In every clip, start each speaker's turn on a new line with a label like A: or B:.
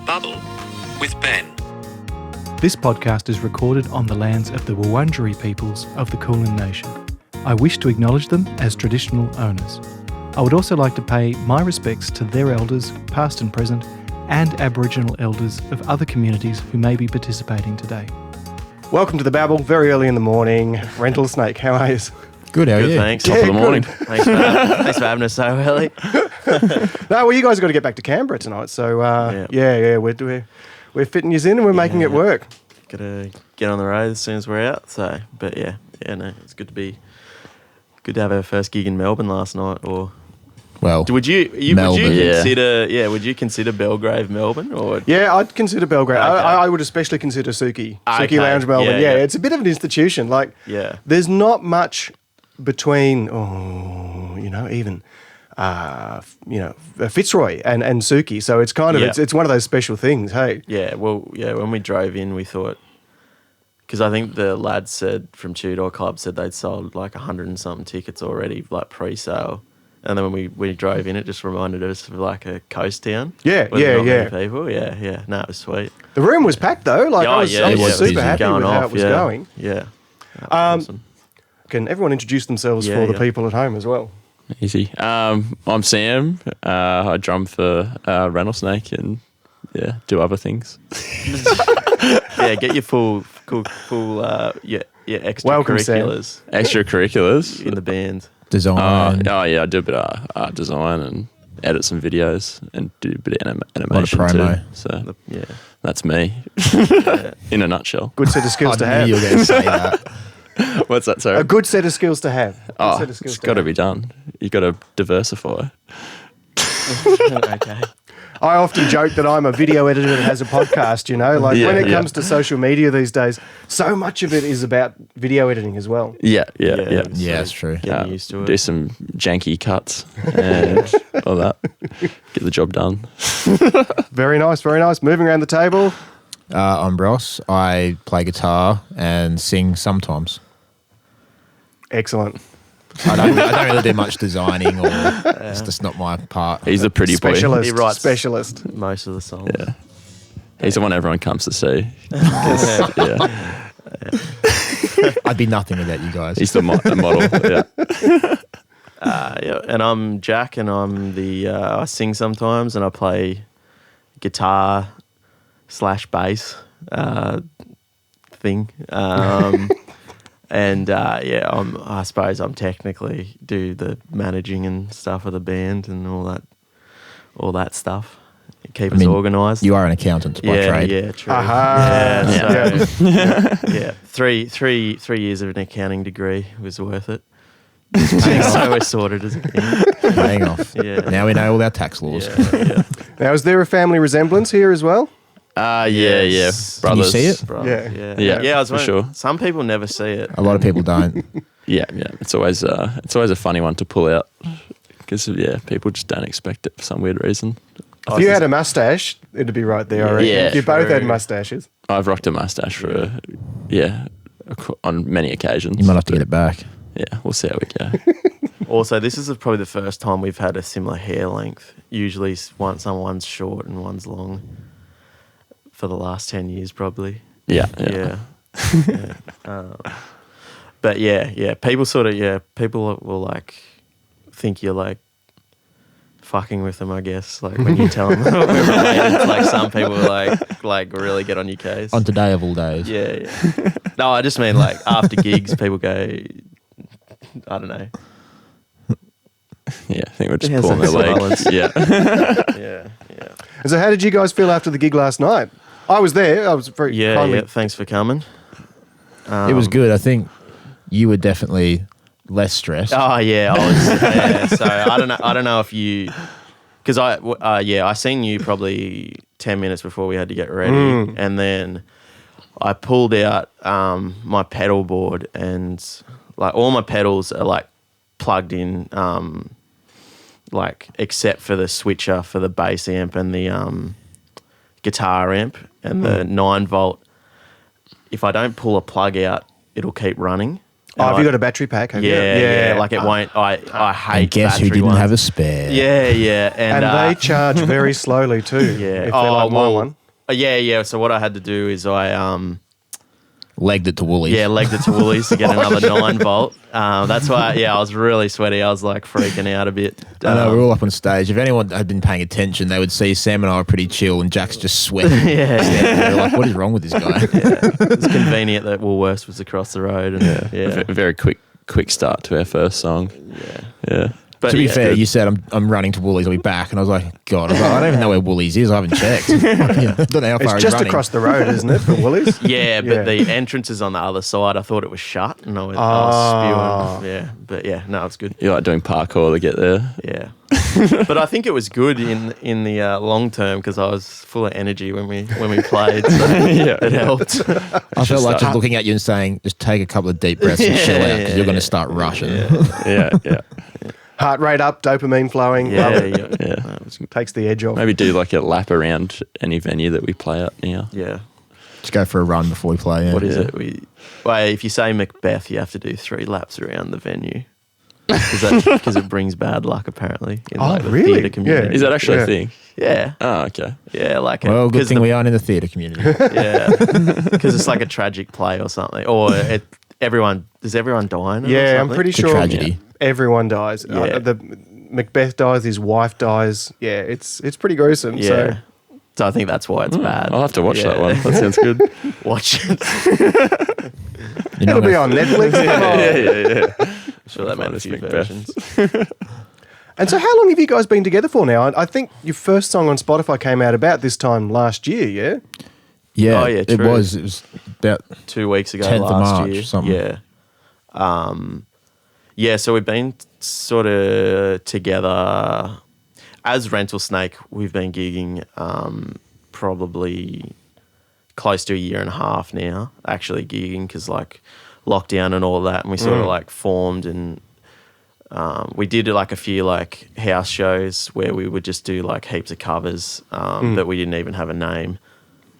A: Babble with Ben.
B: This podcast is recorded on the lands of the Wurundjeri peoples of the Kulin Nation. I wish to acknowledge them as traditional owners. I would also like to pay my respects to their elders, past and present, and Aboriginal elders of other communities who may be participating today.
C: Welcome to the Babble, very early in the morning. Rental Snake, how are you?
D: Good, how are you?
E: Thanks.
C: Yeah,
E: Top of the
C: good.
E: morning. Thanks for having us so early.
C: No, well, you guys have got to get back to Canberra tonight, so we're fitting you in and we're making it work.
E: Got to get on the road as soon as we're out. So, but it's good to have our first gig in Melbourne last night. Or would you consider Belgrave Melbourne or?
C: Yeah, I'd consider Belgrade. Okay. I would especially consider Suki Lounge Melbourne. Yeah, it's a bit of an institution. There's not much between Fitzroy and Suki, so it's kind of it's one of those special things. Hey,
E: when we drove in, we thought, because I think the lads said from Tudor Club said they'd sold like 100 and something tickets already, like pre-sale. And then when we drove in, it just reminded us of like a coast town.
C: Yeah.
E: People. Yeah. No, it was sweet.
C: The room was packed though. I was super happy with how it was going.
E: Yeah.
C: Awesome. Can everyone introduce themselves for the people at home as well?
F: Easy. I'm Sam. I drum for Rattlesnake and do other things.
E: Get your full extracurriculars.
F: Extracurriculars
E: in the band.
D: Design.
F: I do a bit of art design and edit some videos and do a bit of animation
D: promo.
F: too. So that's me in a nutshell.
C: Good set of skills to have.
D: You were going to say that.
F: What's that, sorry?
C: A good set of skills to have.
F: It's got to be done. You've got to diversify.
E: Okay.
C: I often joke that I'm a video editor that has a podcast, when it comes to social media these days, so much of it is about video editing as well.
F: Yeah,
D: it's true.
E: Getting used to it.
F: Do some janky cuts and all that. Get the job done.
C: Very nice, very nice. Moving around the table.
D: I'm Ross. I play guitar and sing sometimes.
C: Excellent.
D: I don't really do much designing, or it's just not my part.
F: He's a pretty boy.
E: He writes
C: Specialist.
E: most of the songs.
F: Yeah. He's the one everyone comes to see.
D: I'd be nothing without you guys.
F: He's the model.
E: And I'm Jack, and I'm I sing sometimes, and I play guitar / bass thing. And I suppose I'm technically do the managing and stuff of the band and all that stuff. Keep us organised.
D: You are an accountant by trade.
E: Yeah, true.
C: Aha.
E: Yeah. 3 years of an accounting degree was worth it. So we're sorted as a team.
D: Paying off.
E: Yeah.
D: Now we know all our tax laws.
E: Yeah.
C: Now, is there a family resemblance here as well?
E: Yes.
D: Can you see it?
E: Yeah. I was
F: for sure.
E: Some people never see it.
D: A lot of people don't.
F: Yeah. It's always a funny one to pull out because people just don't expect it for some weird reason.
C: If you had a mustache, it'd be right there, I reckon.
F: Yeah,
C: if you both had mustaches.
F: I've rocked a mustache for on many occasions.
D: You might have to get it back.
F: Yeah, we'll see how we go.
E: Also, this is probably the first time we've had a similar hair length. Usually someone's short and one's long for the last 10 years probably.
F: Yeah.
E: But people will like think you're like fucking with them, I guess. Like when you tell them we're related, like some people like really get on your case.
D: On today of all days.
E: Yeah. No, I just mean like after gigs, people go, I don't know.
F: Yeah, I think we're just pulling their leg.
E: Yeah.
C: And so how did you guys feel after the gig last night? I was there. I was very kindly.
E: Yeah, thanks for coming.
D: It was good. I think you were definitely less stressed.
E: Oh yeah, I was. So I don't know if you, because I seen you probably 10 minutes before we had to get ready, and then I pulled out my pedal board, and like all my pedals are like plugged in, like except for the switcher for the bass amp and the guitar amp and the 9 volt. If I don't pull a plug out, it'll keep running.
C: Oh, have you got a battery pack? Have you?
E: Yeah. Like it won't. I hate.
D: And guess who
E: battery
D: didn't
E: ones.
D: have a spare?
E: Yeah.
C: And they charge very slowly too.
E: Yeah.
C: If they're like my one.
E: Yeah. So what I had to do is I
D: Legged it to Woolies.
E: Yeah, legged it to Woolies to get another 9 volt. That's why, I was really sweaty. I was like freaking out a bit.
D: I know, we're all up on stage. If anyone had been paying attention, they would see Sam and I are pretty chill and Jack's just sweating.
E: Yeah.
D: They're like, what is wrong with this guy?
E: It was convenient that Woolworths was across the road. And,
F: A very quick start to our first song. Yeah.
E: But
D: To be fair,
E: good.
D: you said I'm running to Woolies, I'll be back. And I was like, God, I don't even know where Woolies is. I haven't checked. I don't know how far
C: It's
D: he's
C: just
D: running.
C: across the road, isn't it, for Woolies?
E: Yeah, but the entrance is on the other side. I thought it was shut, and I was spewing. Yeah, but no, it's good.
F: You like doing parkour to get there?
E: Yeah, but I think it was good in the long term because I was full of energy when we played. So it helped.
D: I felt like just looking at you and saying, just take a couple of deep breaths and chill out because you're going to start rushing.
F: Yeah.
C: Heart rate up, dopamine flowing.
E: Yeah.
F: Yeah.
C: Takes the edge off.
F: Maybe do like a lap around any venue that we play at now.
E: Yeah.
D: Just go for a run before we play. Yeah.
E: What is it? If you say Macbeth, you have to do 3 laps around the venue because it brings bad luck apparently. In the
C: really?
E: theatre community.
C: Yeah.
F: Is that actually a thing?
E: Yeah.
F: Oh, okay.
E: Yeah, like
D: Well, good
E: 'cause
D: thing we aren't in the theatre community.
E: Yeah, because it's like a tragic play or something, or does everyone die in it?
C: Yeah,
E: or
C: I'm
E: something?
C: pretty
D: It's a
C: sure
D: tragedy.
C: everyone dies.
E: Yeah.
C: Macbeth dies, his wife dies. Yeah, it's pretty gruesome.
E: Yeah. So I think that's why it's bad.
F: I'll have to watch that
E: Yeah.
F: one. That sounds good.
E: Watch it.
C: It'll be on Netflix.
F: Yeah.
E: I'm sure they made a few
F: Macbeth.
E: versions.
C: And so how long have you guys been together for now? I think your first song on Spotify came out about this time last year, yeah?
D: Yeah,
E: Oh, yeah,
D: it
E: true.
D: was. It was about
E: 2 weeks ago
D: 10th of
E: last
D: March,
E: year.
D: something.
E: Yeah. So we've been sort of together as Rental Snake. We've been gigging probably close to a year and a half now, actually gigging because like lockdown and all that, and we sort of like formed and we did like a few like house shows where we would just do like heaps of covers, but we didn't even have a name.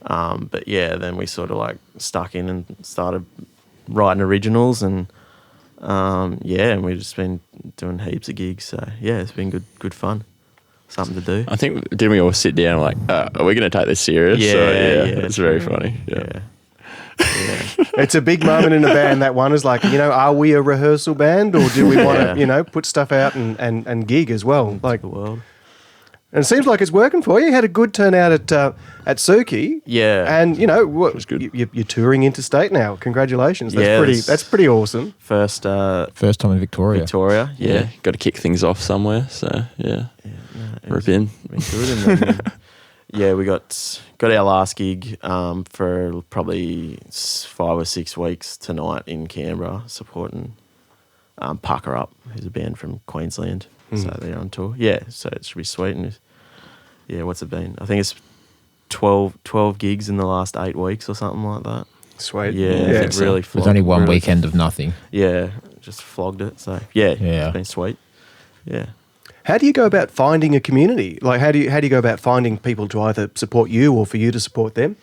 E: But yeah, then we sort of like stuck in and started writing originals and and we've just been doing heaps of gigs. So yeah, it's been good fun. Something to do.
F: I think, didn't we all sit down and like, are we going to take this serious?
E: Yeah,
F: So,
E: yeah,
F: it's very funny. Yeah.
C: It's a big moment in a band. That one is like, are we a rehearsal band or do we want to, put stuff out and gig as well? Like,
E: The world.
C: and it seems like it's working for you. You had a good turnout at Suki.
E: Yeah.
C: And
F: was good.
C: You're touring interstate now. Congratulations. That's
E: Yeah,
C: that's pretty awesome.
E: First
D: first time in Victoria.
E: Victoria.
F: Yeah. Got to kick things off somewhere. So, rip in.
E: Been good. And then, we got our last gig for probably 5 or 6 weeks tonight in Canberra, supporting Pucker Up, who's a band from Queensland. So they're on tour. Yeah, so it should be sweet. And what's it been? I think it's 12 gigs in the last 8 weeks or something like that.
C: Sweet.
E: Yeah,
C: Yeah.
E: it really flogged.
D: There's only one
E: really-
D: weekend of nothing.
E: Yeah, just flogged it. So yeah,
D: Yeah.
E: it's been sweet. Yeah.
C: How do you go about finding a community? Like, how do you go about finding people to either support you or for you to support them?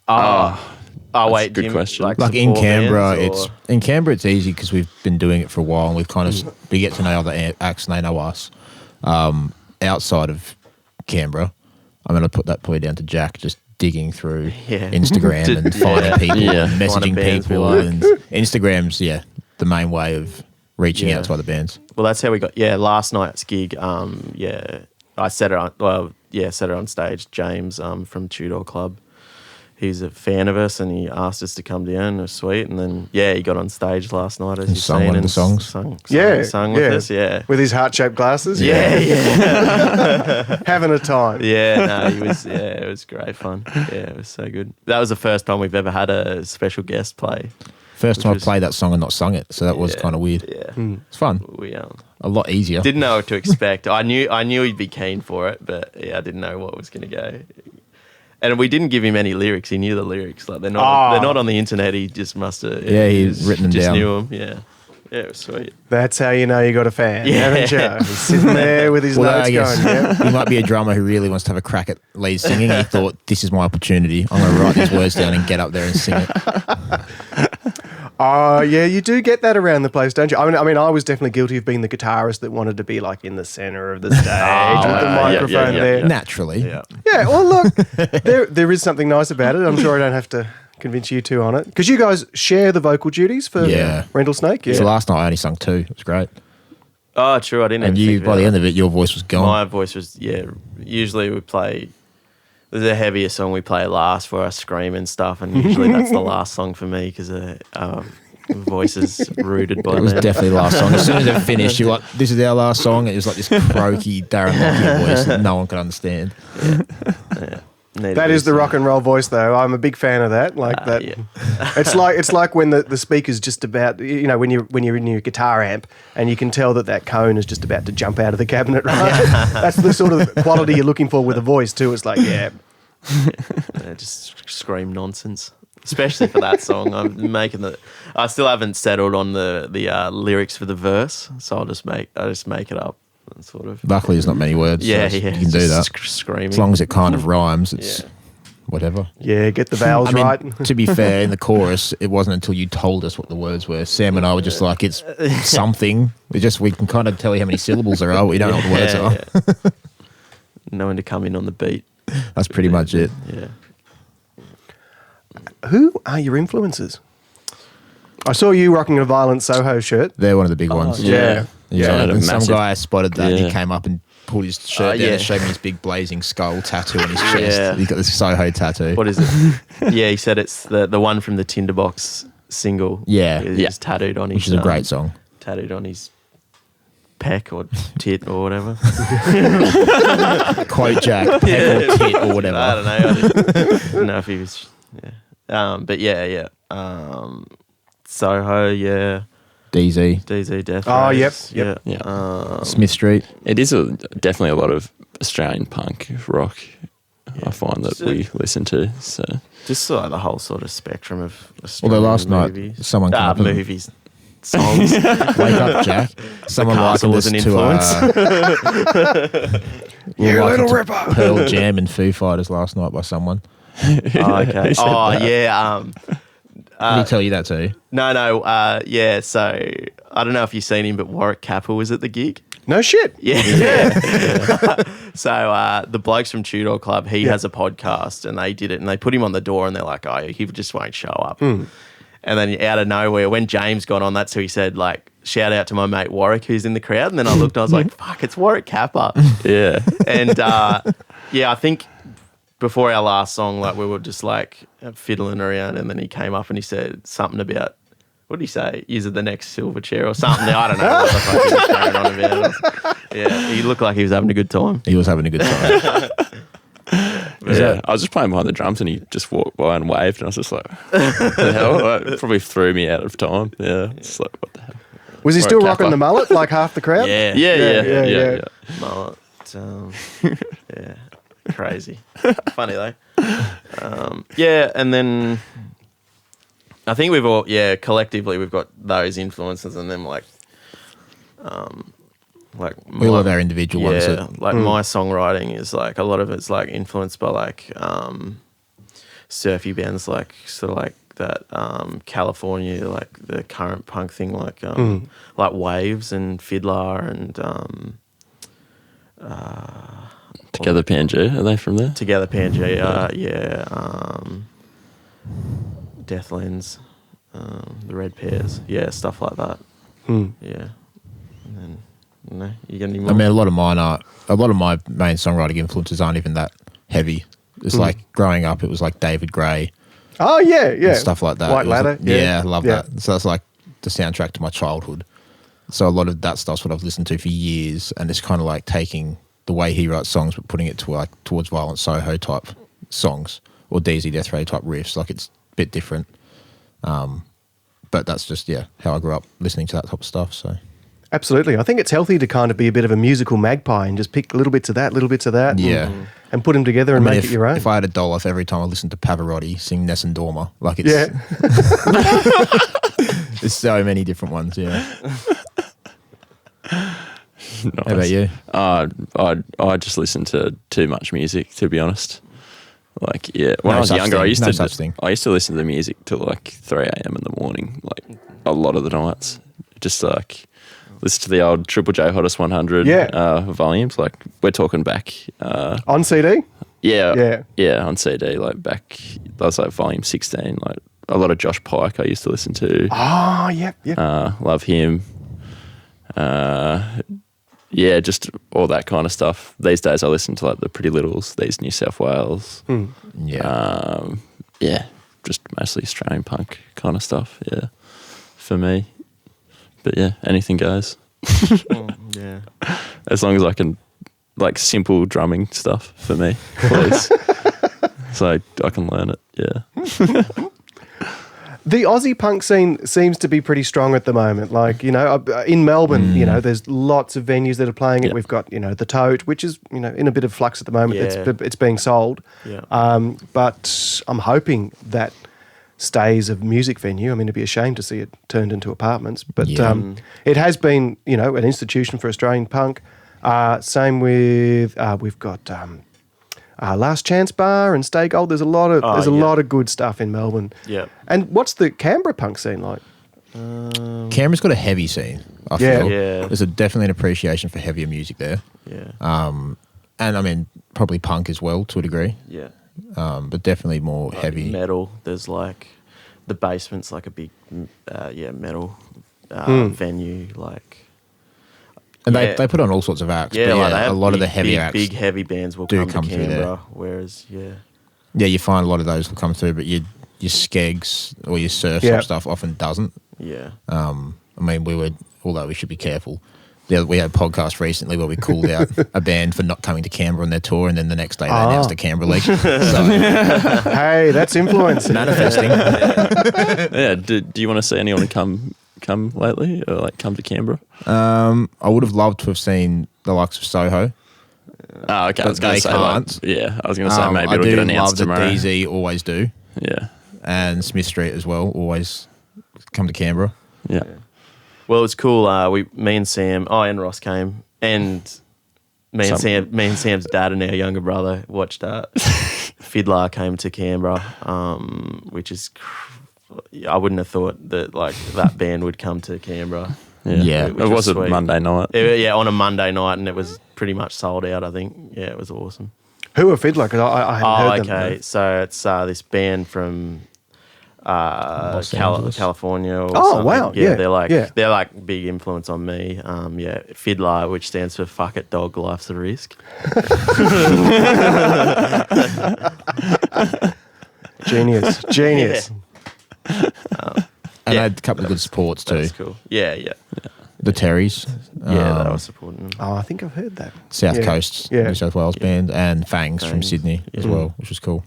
E: Wait,
F: good
E: do you-
F: question.
D: Like in
E: support
D: Canberra,
E: bands
D: it's easy because we've been doing it for a while and we've kind of we get to know other acts and they know us. Outside of Canberra, I'm going to put that probably down to Jack, just digging through
E: Yeah.
D: Instagram and finding people,
F: Yeah.
D: and messaging
E: Finding bands we
D: people,
E: like.
D: and Instagram's the main way of reaching
E: Yeah.
D: out to other bands.
E: Well, that's how we got. Yeah, last night's gig. I set it on. Well, set it on stage. James from Tudor Club. He's a fan of us, and he asked us to come down. It was sweet, and then he got on stage last night as
D: And
E: you've
D: sung
E: seen,
D: one of
E: and
D: the songs.
E: sung with us. Yeah,
C: With his heart-shaped glasses?
E: yeah.
C: Having a time.
E: Yeah, no, he was. Yeah, it was great fun. Yeah, it was so good. That was the first time we've ever had a special guest play.
D: First time
E: was-
D: I played that song and not sung it, so that was
E: Yeah,
D: kind of weird.
E: Yeah,
D: It's fun,
E: we
D: a lot easier.
E: didn't know what to expect. I knew he'd be keen for it, but I didn't know what was going to go. And we didn't give him any lyrics. He knew the lyrics. Like they're not on the internet. He just must have.
D: Yeah, he's written them
E: just
D: down.
E: knew them. Yeah, yeah, it was sweet.
C: That's how you know you got a fan,
E: Yeah.
C: haven't you? He's sitting there with his
D: Well,
C: notes
D: I guess
C: going, yeah.
D: he might be a drummer who really wants to have a crack at lead singing. He thought, this is my opportunity. I'm going to write these words down and get up there and sing it.
C: Oh, yeah, you do get that around the place, don't you? I mean, I was definitely guilty of being the guitarist that wanted to be like in the center of the stage with the microphone there.
D: Naturally.
E: Yeah.
C: Yeah, well, look, there is something nice about it. I'm sure I don't have to convince you two on it. Because you guys share the vocal duties for Rattlesnake. Yeah.
D: So last night I only sung 2. It was great.
E: Oh, true. I didn't
D: And
E: even
D: you,
E: think
D: by
E: about
D: the
E: that.
D: end of it, your voice was gone.
E: My voice was, usually we play, there's a heavier song we play last for our scream and stuff, and usually that's the last song for me because voice is rooted by
D: It was
E: then.
D: definitely the last song. As soon as it finished, you're like, this is our last song. It was like this croaky, Darren Lockyer voice that no one could understand.
C: That is the rock and roll voice, though. I'm a big fan of that. Like that.
E: Yeah.
C: It's like when the speaker's just about, when you're in your guitar amp and you can tell that cone is just about to jump out of the cabinet, right? That's the sort of quality you're looking for with a voice too. It's like,
E: Just scream nonsense. Especially for that song, I still haven't settled on the lyrics for the verse, so I just make it up, and sort of.
D: Luckily, there's not many words. So you can do that.
E: Screaming.
D: As long as it kind of rhymes, it's whatever.
C: yeah, get the vowels right.
D: To be fair, in the chorus, it wasn't until you told us what the words were. Sam and I were just like, it's something. We can kind of tell you how many syllables there are, but we don't know what the words are.
E: Yeah. No one to come in on the beat.
D: That's pretty much it.
E: Yeah.
C: Who are your influences? I saw you rocking a Violent Soho shirt.
D: They're one of the big ones.
C: yeah.
D: Yeah,
F: Yeah,
D: and some
F: massive.
D: guy spotted that and he
F: Yeah.
D: came up and pulled his shirt down and showed me his big blazing skull tattoo on his chest.
E: Yeah.
D: He's got this Soho tattoo.
E: What is it? Yeah, he said it's the one from the Tinderbox single.
D: Yeah.
E: It's tattooed on his.
D: Which is a great song.
E: Tattooed on his peck or tit or whatever.
D: Quote Jack, peck or tit or whatever.
E: I don't know. I didn't know if he was. Yeah. But yeah. Soho, yeah.
D: DZ.
E: Death
C: Oh,
E: Race,
C: yep.
F: Yeah.
D: Smith Street.
F: It is definitely a lot of Australian punk rock. I find that we listen to. So
E: Just sort of the whole sort of spectrum of
D: Although
E: Australian
D: last
E: movies.
D: night someone came up and-
E: movies, songs.
D: Wake up, Jack. Someone
E: Castle
D: likened
E: was
D: us
E: an
D: to
C: You
D: likened
C: little
D: to
C: ripper.
D: Pearl Jam and Foo Fighters last night by someone.
E: Oh, okay. Oh, yeah.
D: Did he tell you that too?
E: No. Yeah. So I don't know if you've seen him, but Warwick Capel was at the gig.
C: No shit.
E: Yeah. So the blokes from Tudor Club, he has a podcast, and they did it, and they put him on the door, and they're like, "Oh, he just won't show up." And then out of nowhere, when James got on, that's who he said, like, "Shout out to my mate Warwick, who's in the crowd." And then I looked, and I was like, "Fuck, it's Warwick Kappa."
F: yeah,
E: And I think before our last song, like, we were just like fiddling around, and then he came up and he said something about, what did he say? Is it the next Silverchair or something? I don't know what the fuck he was going on about. Yeah, he looked like he was having a good time.
D: He was having a good time.
F: yeah. I was just playing behind the drums, and he just walked by and waved, and I was just like, "What the hell?" Like, it probably threw me out of time. Yeah, it's like, what the hell?
C: Was he
F: Warwick
C: still
F: Kappa.
C: rocking the mullet like half the crowd?
E: Yeah.
F: Yeah.
E: Mullet, yeah, crazy. Funny though. Yeah, and then I think we've all, collectively we've got those influences, and then like
D: We all have our individual ones.
E: yeah,
D: That,
E: like my songwriting is like a lot of it's like influenced by like surfy bands, like sort of like that California, like the current punk thing, like Waves and Fiddler and
F: Together PNG, are they from there?
E: Together Pangea, Deathlands, the Red Pears, stuff like that. Yeah, and then you got any more?
D: I mean, a lot of my main songwriting influences aren't even that heavy. It's like growing up, it was like David Gray
C: Oh, yeah.
D: and stuff like that.
C: White
D: It was
C: Ladder.
D: like- I love that. So that's like the soundtrack to my childhood. So a lot of that stuff's what I've listened to for years, and it's kind of like taking the way he writes songs but putting it to like towards Violent Soho type songs or DZ Death Ray type riffs. Like it's a bit different. But that's just, how I grew up listening to that type of stuff. So
C: Absolutely. I think it's healthy to kind of be a bit of a musical magpie and just pick little bits of that,
D: Yeah.
C: and put them together and make it your own.
D: If I had $1 for every time I listened to Pavarotti sing Nessun Dorma, like it's
C: Yeah.
D: there's so many different ones. Yeah.
F: Nice.
D: How about you?
F: I just listen to too much music, to be honest. Like, yeah, when
D: No
F: I was
D: such
F: younger,
D: thing.
F: I used
D: No
F: to
D: such thing.
F: I used to listen to the music till like 3 a.m. in the morning, like a lot of the nights. Just like listen to the old Triple J Hottest 100 volumes. Like we're talking back.
C: On CD?
F: Yeah, on CD. Like back, that was like volume 16. Like a lot of Josh Pike I used to listen to.
C: Oh, yep.
F: Love him. Yeah, just all that kind of stuff. These days I listen to like the Pretty Littles, these New South Wales.
D: Yeah.
F: Yeah, just mostly Australian punk kind of stuff, yeah, for me. But yeah, anything goes.
E: Yeah.
F: As long as I can, like simple drumming stuff for me, please. So I can learn it, yeah.
C: The Aussie punk scene seems to be pretty strong at the moment. Like, you know, in Melbourne, you know, there's lots of venues that are playing it.
F: Yeah.
C: We've got, you know, the Tote, which is, you know, in a bit of flux at the moment.
E: Yeah.
C: It's being sold.
E: Yeah.
C: But I'm hoping that stays a music venue. I mean, it'd be a shame to see it turned into apartments. But it has been, you know, an institution for Australian punk. Same with, we've got... Last Chance Bar and Stay Gold. There's a lot of good stuff in Melbourne.
E: Yeah.
C: And what's the Canberra punk scene like?
D: Canberra's got a heavy scene, I
C: Yeah.
D: feel.
E: Yeah.
D: There's definitely an appreciation for heavier music there.
E: Yeah.
D: And I mean, probably punk as well to a degree,
E: Yeah.
D: but definitely more heavy.
E: Metal. There's like the basement's like a big metal venue. Like
D: And they put on all sorts of acts.
E: yeah,
D: but
E: like they have
D: a lot of the heavier acts
E: big heavy bands will
D: do
E: come to
D: come through there.
E: Canberra. Whereas
D: Yeah, you find a lot of those will come through, but your Skegs or your surf
C: Yeah.
D: stuff often doesn't.
E: yeah.
D: I mean, although we should be careful. We had a podcast recently where we called out a band for not coming to Canberra on their tour, and then the next day they announced a Canberra leg. So
C: Hey, that's influence.
D: manifesting.
F: Yeah, do you want to see anyone come lately or like come to Canberra?
D: I would have loved to have seen the likes of Soho.
F: Oh, okay. I was going
D: they
F: to say
D: can't.
F: yeah, I was going to say maybe
D: I
F: it'll
D: do
F: get
D: love
F: announced
D: that
F: tomorrow.
D: DZ always do,
F: Yeah,
D: and Smith Street as well always come to Canberra.
F: yeah.
E: Well, it's cool. Me and Sam, and Ross came, and me and Sam's dad and our younger brother watched Fiddler came to Canberra, which is I wouldn't have thought that like that band would come to Canberra.
D: Yeah.
E: which
F: It was a
E: sweet.
F: Monday night.
E: On a Monday night, and it was pretty much sold out. I think. Yeah, it was awesome.
C: Who are Fiddler? Because I hadn't heard them.
E: Okay. So it's this band from
D: Angeles?
E: California. Or
C: Oh,
E: something.
C: wow,
E: Yeah,
C: yeah.
E: they're like big influence on me. Fiddler, which stands for Fuck It Dog, Life's a Risk.
C: Genius.
D: And they had a couple of good supports too.
E: That's cool. Yeah.
D: The Terrys,
E: Yeah, they were supporting them.
C: Oh, I think I've heard that.
D: South
C: Yeah.
D: Coast,
C: Yeah.
D: New South Wales band, and Fangs from
E: Fangs.
D: Sydney as well, which was cool.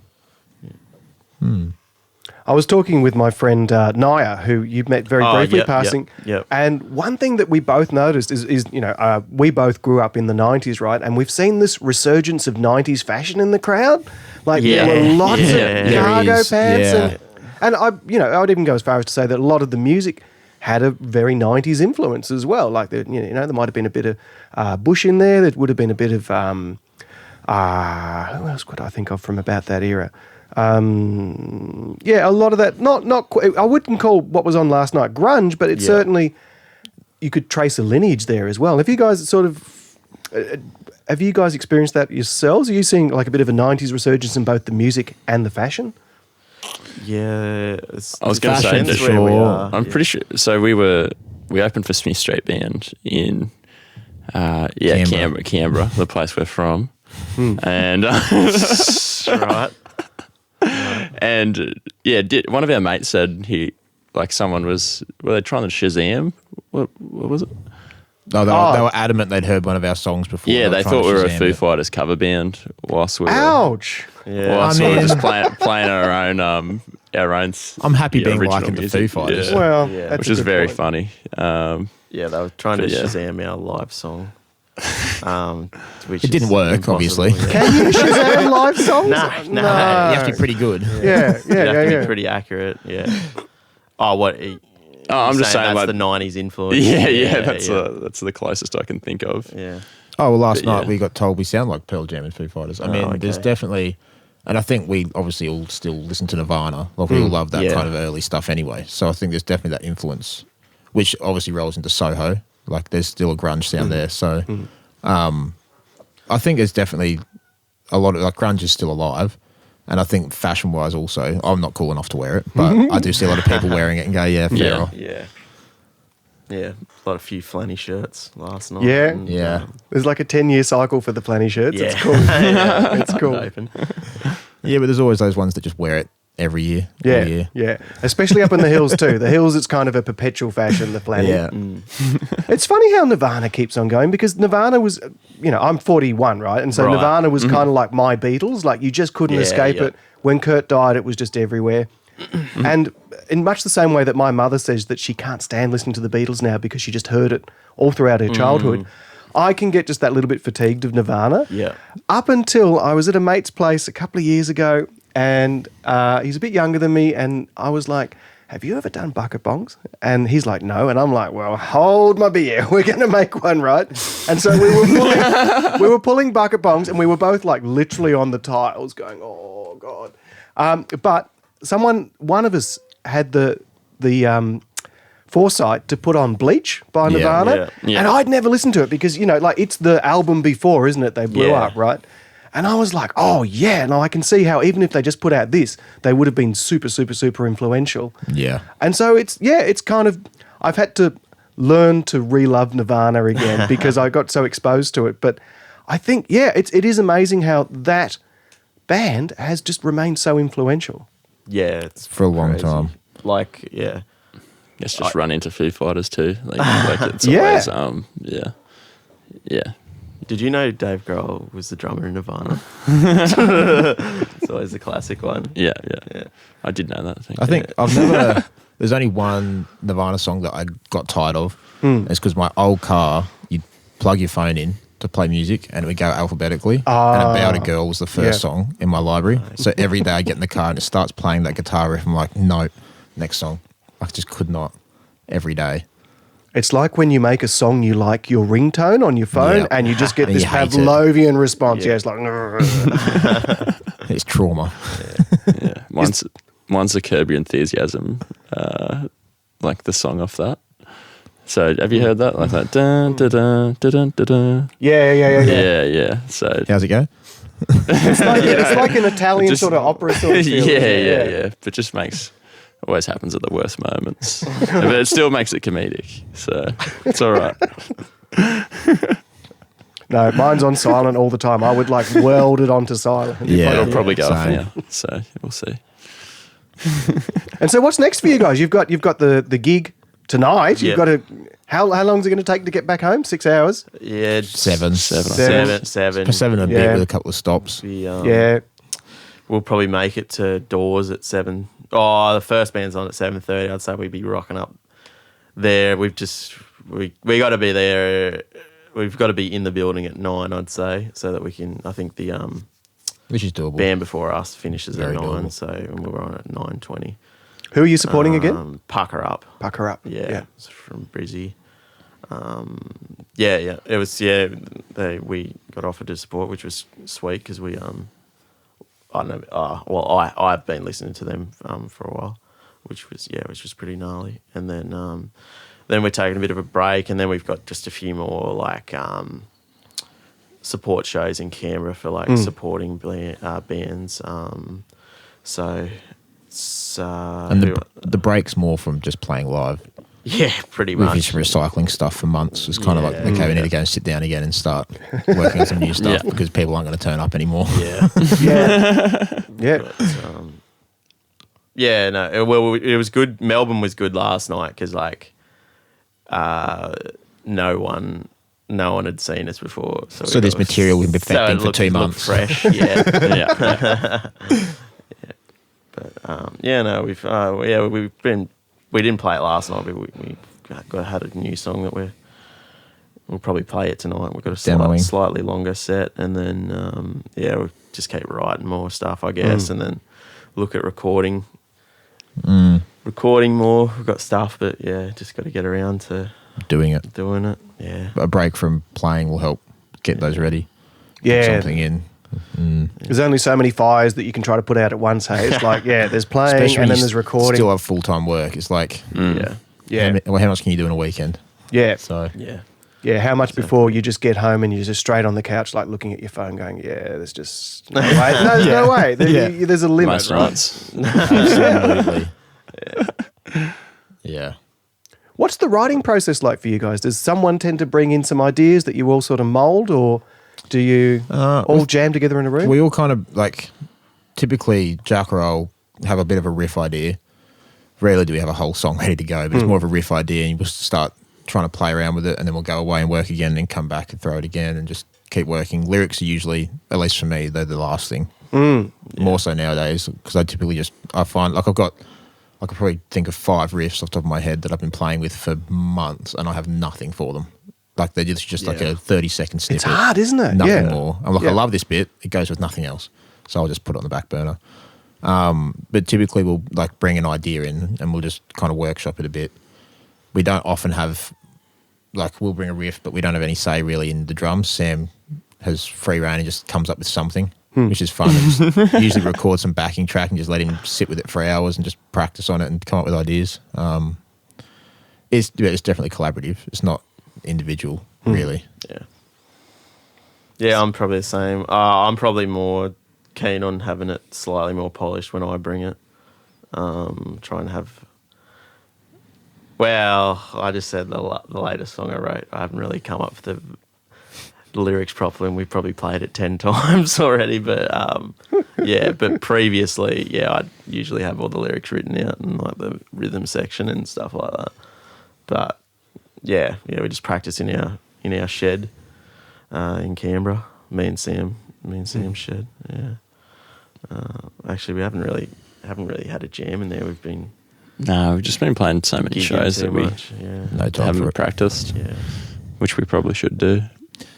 C: I was talking with my friend Naya, who you met very briefly
E: yep,
C: passing.
E: yep.
C: And one thing that we both noticed is you know, we both grew up in the 90s, right? And we've seen this resurgence of 90s fashion in the crowd. Like there were lots
E: Yeah.
C: of
E: There
C: cargo
D: is,
C: pants.
D: yeah.
C: And I would even go as far as to say that a lot of the music had a very 90s influence as well. Like, there might have been a bit of Bush in there. There would have been a bit of, who else could I think of from about that era? A lot of that, not quite, I wouldn't call what was on last night grunge, but it certainly, you could trace a lineage there as well. Have you guys experienced that yourselves? Are you seeing like a bit of a 90s resurgence in both the music and the fashion?
E: Yeah.
F: I was going to say
D: Fashion
F: that
D: for sure.
F: I'm pretty sure. So we opened for Smith Street Band in Canberra, the place we're from, and
E: right.
F: and one of our mates said were they trying to Shazam? What was it?
D: No, they were adamant they'd heard one of our songs before.
F: Yeah, they
D: trying
F: thought
D: to
F: we were a
D: Shazam
F: Foo
D: it.
F: Fighters cover band whilst we were
C: Ouch!
E: Yeah.
F: whilst we were
D: mean-
F: just playing our own.
D: I'm happy being
F: original
D: likened to
F: music.
D: Foo Fighters.
F: Yeah.
C: Well,
E: Yeah.
C: that's
F: which
C: a
F: is
C: good
F: very
C: point.
F: funny.
E: Yeah, they were trying to
F: But yeah.
E: Shazam our live song. Which
D: It didn't
E: is
D: work,
E: impossible,
D: obviously.
E: yeah.
C: Can you Shazam live songs?
E: No.
D: You have to be pretty good.
C: Yeah,
E: You have to
C: yeah.
E: be pretty accurate. Yeah. Oh, what?
F: I'm just saying,
E: that's
F: like,
E: the '90s influence.
F: yeah, that's the closest I can think of.
E: Yeah.
D: Oh, well, last
F: But,
D: night
F: yeah.
D: we got told we sound like Pearl Jam and Foo Fighters. I mean,
E: okay.
D: there's definitely And I think we obviously all still listen to Nirvana. Like we all love that kind of early stuff anyway. So I think there's definitely that influence, which obviously rolls into Soho. Like there's still a grunge sound there. So I think there's definitely a lot of, like, grunge is still alive. And I think fashion-wise also, I'm not cool enough to wear it, but I do see a lot of people wearing it and go, yeah, fair off.
E: Yeah. Yeah, a few flanny shirts last night.
C: Yeah.
E: And,
C: There's like a 10-year cycle for the flanny shirts.
E: Yeah.
C: It's cool. It's cool.
E: Open.
D: Yeah, but there's always those ones that just wear it every year.
C: Yeah,
D: every year.
C: yeah. Especially up in the hills too. The hills, it's kind of a perpetual fashion, the flanny.
D: Yeah.
C: It's funny how Nirvana keeps on going because Nirvana was, I'm 41, right? And so
E: Right.
C: Nirvana was kind of like my Beatles. Like you just couldn't escape it. When Kurt died, it was just everywhere. And in much the same way that my mother says that she can't stand listening to the Beatles now because she just heard it all throughout her childhood, I can get just that little bit fatigued of Nirvana.
E: Yeah.
C: Up until I was at a mate's place a couple of years ago, and he's a bit younger than me, and I was like, have you ever done bucket bongs? And he's like, no. And I'm like, well, hold my beer. We're going to make one, right? And so we were pulling bucket bongs, and we were both like literally on the tiles going, oh, God. But one of us had the foresight to put on Bleach by Nirvana.
E: Yeah.
C: And I'd never listened to it because, like it's the album before, isn't it? They blew up, right? And I was like, oh, yeah. Now I can see how even if they just put out this, they would have been super, super, super influential.
D: Yeah.
C: And so it's kind of, I've had to learn to re-love Nirvana again because I got so exposed to it. But I think, it is amazing how that band has just remained so influential.
E: Yeah, it's
D: For a long
E: crazy.
D: time.
E: Like, yeah.
F: Let's just run into Foo Fighters too. Like it's
C: Yeah.
F: always, yeah.
E: Did you know Dave Grohl was the drummer in Nirvana? It's always a classic one.
F: Yeah. I did know that.
D: I think I've never. There's only one Nirvana song that I got tired of. It's because my old car, you'd plug your phone in to play music and it would go alphabetically. And About a Girl was the first song in my library. So every day I get in the car and it starts playing that guitar riff. I'm like, no, next song. I just could not every day.
C: It's like when you make a song you like your ringtone on your phone and you just get
D: And
C: this
D: you hate it.
C: Pavlovian response. Yeah, it's like...
D: It's trauma.
F: Yeah. Mine's the Curb Your Enthusiasm, like the song off that. So have you heard that? Like that. Dun, dun, dun, dun, dun, dun.
C: Yeah.
F: So
D: How's it go?
C: It's like an Italian
F: Just-
C: sort of opera sort of feel.
F: yeah. But just always happens at the worst moments. But it still makes it comedic. So it's all right.
C: No, mine's on silent all the time. I would like weld it onto silent.
D: Yeah.
F: It'll probably go off
D: Same.
F: now. So we'll see.
C: And so what's next for you guys? You've got the gig tonight. You've
E: Yeah.
C: got to... How long is it going to take to get back home? 6 hours?
E: Yeah,
D: Seven.
E: seven.
D: For 7 and a bit with a couple of stops.
E: We'll probably make it to doors at 7. Oh, the first band's on at 7:30. I'd say we'd be rocking up there. We got to be there. We've got to be in the building at 9, I'd say, so that we can. I think the
D: Which is doable.
E: band before us finishes
D: Very
E: at 9,
D: doable.
E: so and we were on at 9:20.
C: Who are you supporting again?
E: Pucker Up.
C: Pucker Up.
E: Yeah, it's from Brizzy. It was we got offered to support, which was sweet because we I don't know. I've been listening to them for a while, which was pretty gnarly. And then we're taking a bit of a break, and then we've got just a few more like support shows in Canberra for like supporting bands. So it's
D: And the break's more from just playing live.
E: yeah, pretty
D: We've
E: much.
D: been recycling stuff for months. It's kind of like, okay, we need to go and sit down again and start working on some new stuff because people aren't going to turn up anymore.
E: Yeah.
C: Yeah.
E: It was good. Melbourne was good last night because like no one had seen us before.
D: So this material we've been perfecting for 2 months.
E: Fresh, yeah. But we didn't play it last night, but we had a new song that we'll probably play it tonight. We've got a slightly longer set, and then we'll just keep writing more stuff, I guess, and then look at recording more. We've got stuff, but just got to get around to
D: Doing it.
E: Yeah.
D: A break from playing will help get those ready.
C: Yeah.
D: Put something in.
C: There's only so many fires that you can try to put out at once. Hey, it's like there's playing
D: Especially when
C: and then
D: you
C: there's recording.
D: Still have full-time work. It's like, how much can you do in a weekend?
C: Yeah.
D: So
C: Yeah, how much before you just get home and you're just straight on the couch, like looking at your phone, going, there's just no way. No, there's no way. There's a limit,
F: Most
C: right?
F: nights.
D: absolutely. Yeah.
C: What's the writing process like for you guys? Does someone tend to bring in some ideas that you all sort of mould, or do you all jam together in a room?
D: We all kind of like, typically Jack or I'll have a bit of a riff idea. Rarely do we have a whole song ready to go, but it's more of a riff idea, and we'll start trying to play around with it, and then we'll go away and work again, and then come back and throw it again, and just keep working. Lyrics are usually, at least for me, they're the last thing. More so nowadays, because I find like I could probably think of 5 riffs off the top of my head that I've been playing with for months, and I have nothing for them. Like they're just like a 30-second snippet.
C: It's hard, isn't it?
D: Nothing more. I'm like, I love this bit. It goes with nothing else, so I'll just put it on the back burner. But typically we'll like bring an idea in, and we'll just kind of workshop it a bit. We don't often have, like, we'll bring a riff, but we don't have any say really in the drums. Sam has free reign and just comes up with something, which is fun. And just usually record some backing track and just let him sit with it for hours and just practice on it and come up with ideas. It's definitely collaborative. It's not individual, really.
E: Yeah, I'm probably the same. I'm probably more keen on having it slightly more polished when I bring it. Try and have... Well, I just said the latest song I wrote. I haven't really come up with the lyrics properly, and we've probably played it 10 times already. But but previously, I'd usually have all the lyrics written out and like the rhythm section and stuff like that. But we just practice in our shed in Canberra. Me and Sam's shed. Yeah. Actually, we haven't really had a jam in there. We've been.
F: No, we've just been playing so many shows that we
D: No time
F: haven't
D: for it.
F: practiced, which we probably should do.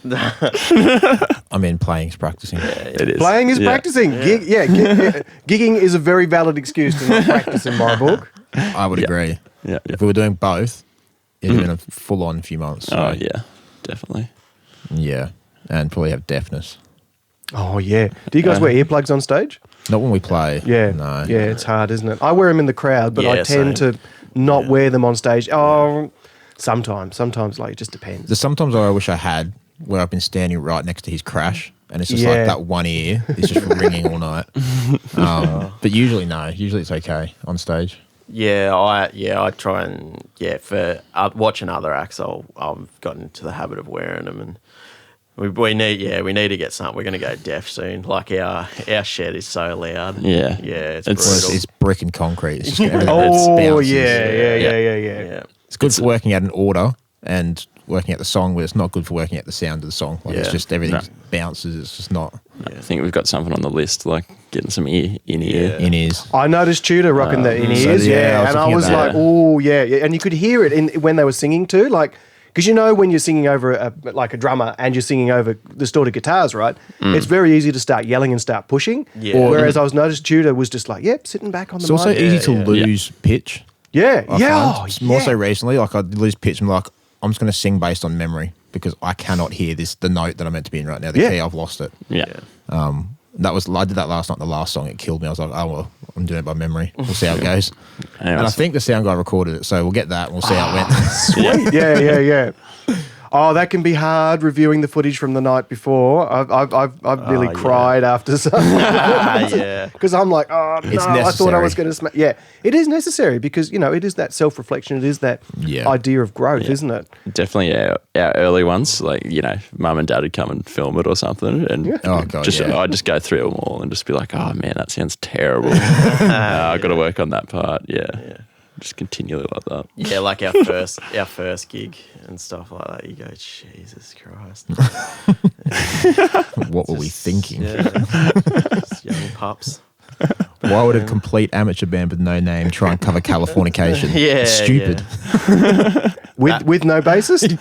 D: I mean, playing is practicing.
F: It is.
C: Playing is practicing. Gigging is a very valid excuse to not practice in my book.
D: I would agree.
F: Yeah.
D: If we were doing both, it'd have been a full-on few months. So,
F: Oh, yeah, definitely.
D: yeah, and probably have deafness.
C: Oh, yeah. Do you guys wear earplugs on stage?
D: Not when we play.
C: Yeah.
D: No.
C: Yeah, it's hard, isn't it? I wear them in the crowd, but
E: Yeah,
C: I tend
E: same.
C: to not wear them on stage. Oh, sometimes, like, it just depends.
D: There's sometimes I wish I had, where I've been standing right next to his crash, and it's just like that one ear is just ringing all night. But usually, no. Usually it's okay on stage.
E: I try and for watching other acts, I've gotten into the habit of wearing them, and we need to get something. We're going to go deaf soon. Like our shed is so loud.
F: Yeah.
E: It's
F: It's-
E: brutal.
D: It's brick and concrete. It's just everything
C: Oh,
D: bounces.
C: yeah.
D: It's good for working out an order and working out the song, but it's not good for working out the sound of the song. Like it's just everything just bounces. It's just not
F: I think we've got something on the list, like getting some in-ear.
D: in ears.
C: I noticed Tudor rocking the in
D: so
C: ears,
D: I was
C: and I
D: looking
C: was
D: at that.
C: like, oh, yeah, and you could hear it when they were singing too, like, because when you're singing over like a drummer and you're singing over distorted guitars, right? It's very easy to start yelling and start pushing.
E: Yeah.
C: Whereas I was noticed Tudor was just like, sitting back on the
D: It's also
C: mic.
D: easy to lose pitch.
C: Yeah,
D: I find. More so recently, like I'd lose pitch and like, I'm just going to sing based on memory because I cannot hear the note that I'm meant to be in right now. The key, I've lost it.
F: Yeah.
D: I did that last night. The last song, it killed me. I was like, oh well, I'm doing it by memory. We'll see how it goes. And I think the sound guy recorded it, so we'll get that. And we'll see how it went.
C: Sweet. Yeah. Oh, that can be hard reviewing the footage from the night before. I've nearly cried after some. Because I'm like, oh no,
D: It's
C: I thought I was
D: necessary.
C: going to smack. Yeah, it is necessary because it is that self-reflection. It is that idea of growth, isn't it?
F: Definitely our early ones, like, mum and dad would come and film it or something. And
D: Oh god,
F: I'd just go through them all and just be like, oh man, that sounds terrible. I've got to work on that part. Yeah. Just continually like that.
E: Yeah, like our first gig and stuff like that. You go, Jesus Christ.
D: What were we thinking?
E: Just young pups.
D: Why would a complete amateur band with no name try and cover Californication?
E: Yeah,
D: Stupid.
C: With no bassist.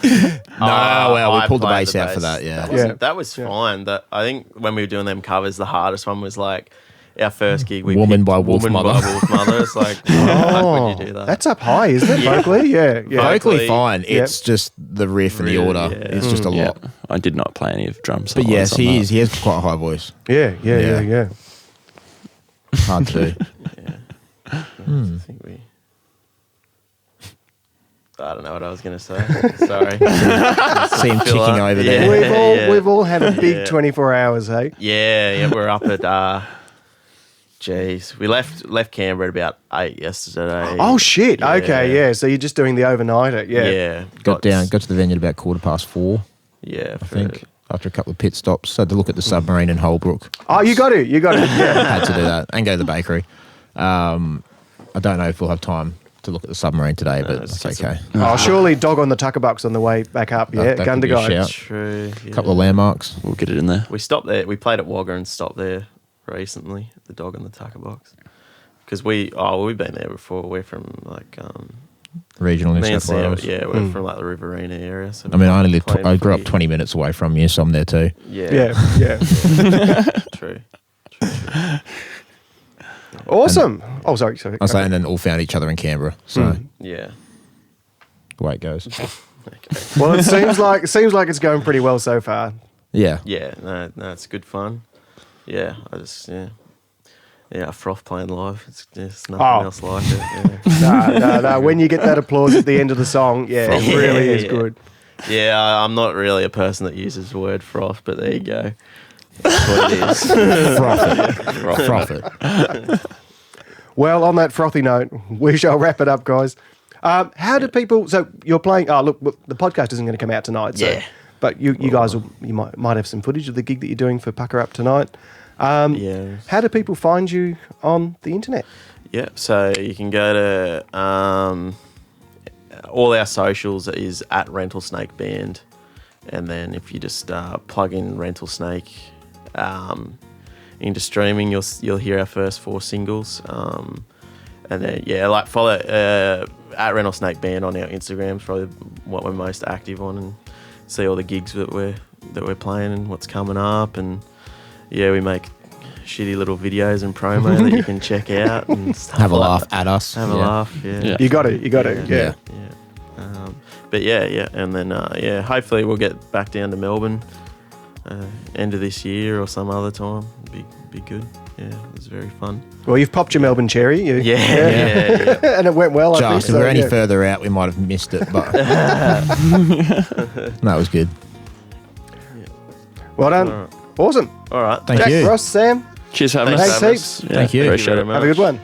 D: No, well, we
E: I
D: pulled the
E: played
D: bass out for that, yeah.
E: That was fine. That I think when we were doing them covers, the hardest one was like our first gig, we
D: Woman
E: picked
D: by Wolf
E: Woman
D: Mother.
E: by Wolf Mother. It's like, how would you do that?
C: That's up high, isn't it? Vocally, yeah.
D: Vocally fine.
C: Yeah.
D: It's just the riff and the
E: Really,
D: order.
E: yeah.
D: It's just a
F: Yeah.
D: lot.
F: I did not play any of drums.
D: But yes, he is. He has quite a high voice.
C: Yeah.
D: Hard to do.
E: I think we. I don't know what I was going to say. Sorry.
D: See him ticking over there.
C: We've all had a big
E: Yeah.
C: 24 hours, hey?
E: Yeah, we're up at. Geez, we left Canberra at about 8 yesterday.
C: Oh shit!
E: Yeah.
C: Okay, yeah. So you're just doing the overnighter, yeah.
E: Yeah.
D: Got to the venue at about 4:15.
E: Yeah,
D: I think. After a couple of pit stops, had to look at the submarine in Holbrook.
C: Oh, you got it. Yeah.
D: Had to do that and go to the bakery. I don't know if we'll have time to look at the submarine today, but
E: it's
D: that's
E: just
D: okay.
C: Oh, surely dog on the tuckerbucks on the way back up. Yeah,
D: That could be a
C: Gundagai.
D: shout.
E: True.
D: A couple of landmarks.
F: We'll get it in there.
E: We stopped there. We played at Wagga and stopped there recently. The dog and the tucker box. Because we've been there before. We're from like
D: Regional New
E: me and
D: South
E: Sam.
D: Wales.
E: Yeah, we're from like the Riverina area. So
D: I mean, I
E: played
D: grew up
E: for
D: 20 minutes away from you, so I'm there too.
E: Yeah. True.
C: Awesome. Oh, sorry.
D: I was saying, and then all found each other in Canberra. So
E: Yeah.
D: the way it goes.
C: Well, it seems like it's going pretty well so far.
D: Yeah.
E: Yeah. No, it's good fun. Yeah. I froth playing live. It's just nothing else like it. Yeah.
C: No. When you get that applause at the end of the song, yeah, it really is good.
E: Yeah, I'm not really a person that uses the word froth, but there you go. That's what it is.
D: Froth it.
C: Well, on that frothy note, we shall wrap it up, guys. How do people? So you're playing. Oh, look, the podcast isn't going to come out tonight. So,
E: Yeah.
C: But you guys might have some footage of the gig that you're doing for Pucker Up tonight.
E: Yeah.
C: How do people find you on the internet?
E: Yeah, so you can go to all our socials is at Rental Snake Band, and then if you just plug in Rental Snake into streaming, you'll hear our first 4 singles, and then follow at Rental Snake Band on our Instagram is probably what we're most active on, and see all the gigs that we're playing and what's coming up, and we make shitty little videos and promo that you can check out and stuff.
D: Have a
E: like
D: laugh
E: that.
D: at us.
E: Have a laugh, yeah.
C: You got it. Yeah.
E: But and then hopefully we'll get back down to Melbourne end of this year or some other time. Be good. Yeah, it was very fun.
C: Well, you've popped your Melbourne cherry.
E: Yeah.
C: And it went well, I think.
D: Just if we're any further out, we might have missed it, but that was good.
C: Well done.
E: All right.
C: Awesome.
E: All right.
D: Thank
C: Jack,
D: you.
C: Ross, Sam,
F: Cheers for having
C: Thanks
F: us.
C: heaps.
F: Yeah,
D: Thank you.
F: Appreciate it.
C: have a good one.